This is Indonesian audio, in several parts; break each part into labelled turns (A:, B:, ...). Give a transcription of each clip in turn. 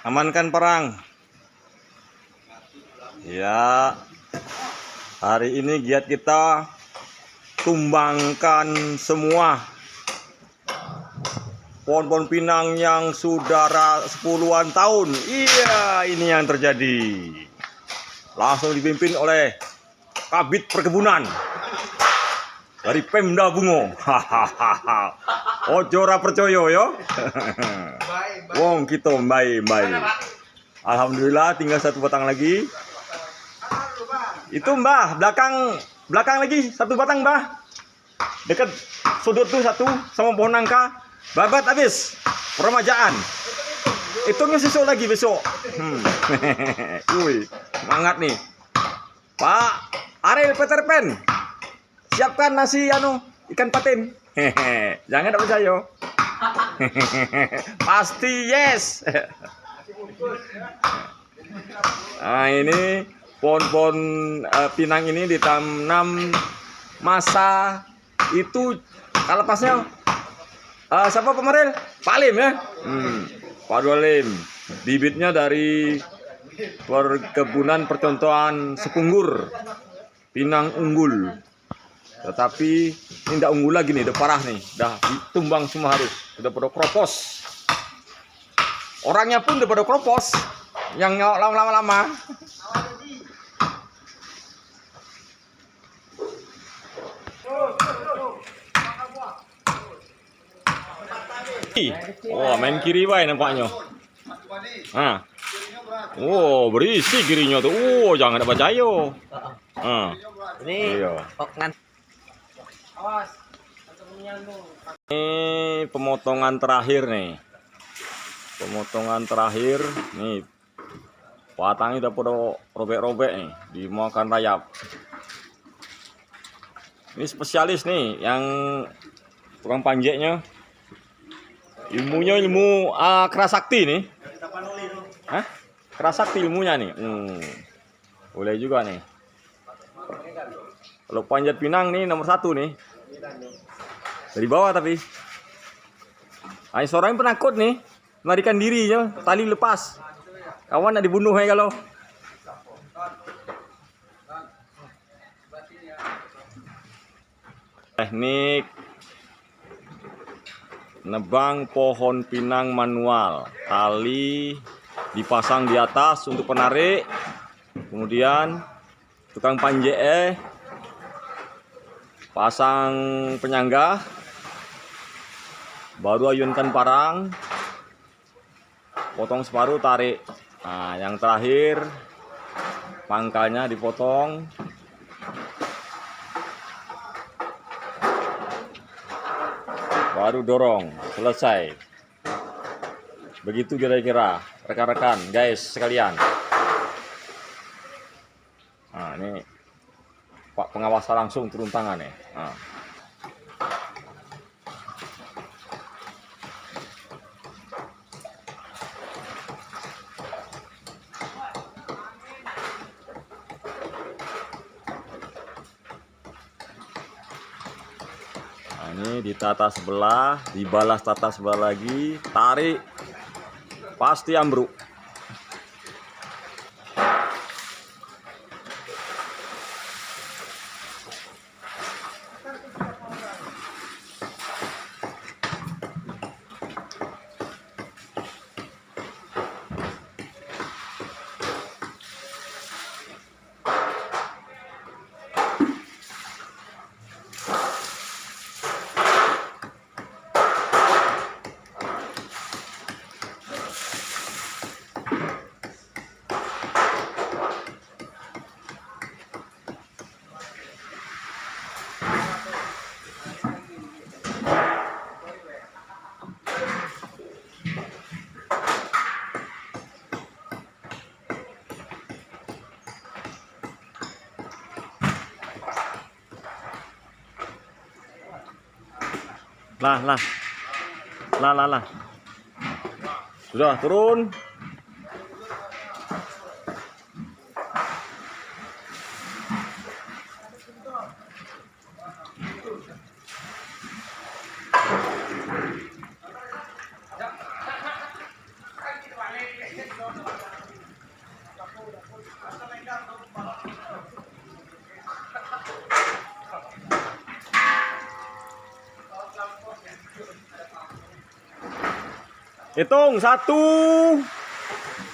A: Amankan perang. Ya, hari ini giat kita tumbangkan semua pohon-pohon pinang yang sudah sepuluhan tahun. Iya, ini yang terjadi. Langsung dipimpin oleh Kabid Perkebunan dari Pemda Bungo. Hahaha. Ojo ora percaya yo. Wong kita baik. Alhamdulillah tinggal satu batang lagi. Itu Mbah, belakang lagi satu batang Mbah. Dekat sudut tuh satu sama pohon nangka. Babat habis peremajaan. Hitungnya besok lagi besok. Wih, semangat nih. Pak Ariel Peter Pan. Siapkan nasi ikan patin. Jangan tak percaya. Pasti yes. Nah, ini pohon-pohon pinang ini ditanam masa itu kalau pasnya siapa pemeril? Pak Lim ya. Pak Lim. Bibitnya dari Perkebunan Percontohan Sepunggur Pinang Unggul. Tetapi ini tidak unggul lagi nih, udah parah nih, udah ditumbang semua harus, udah pada kropos. Orangnya pun udah pada kropos, yang lama-lama. Oh, main kiri wae nampaknya. Nah. Oh, berisi kirinya tuh. Oh, jangan ada percaya.
B: Ini
A: iya. Ini pemotongan terakhir nih. Pemotongan terakhir nih. Batangnya udah pada robek-robek nih, dimakan rayap. Ini spesialis nih yang tukang panjeknya. Ilmunya ilmu kerasakti nih. Hah? Kerasakti ilmunya nih. Boleh juga nih. Kalau panjat pinang nih nomor 1 nih. Dari bawah tapi. Ay, seorang penakut nih. Melarikan dirinya, tali lepas. Kawan nak dibunuh ya kalau. Teknik nebang pohon pinang manual. Tali dipasang di atas untuk penarik. Kemudian tukang panjek pasang penyangga, baru ayunkan parang, potong separuh, tarik. Nah, yang terakhir pangkalnya dipotong, baru dorong, selesai. Begitu kira-kira rekan-rekan, guys sekalian. Nah, ini Pak pengawas langsung turun tangan nih. Nah. Nah, ini ditata sebelah, dibalas tata sebelah lagi, tarik, pasti ambruk. Lah. Sudah turun. Hitung 1,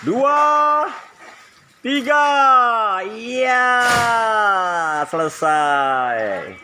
A: 2, 3. Iya, selesai.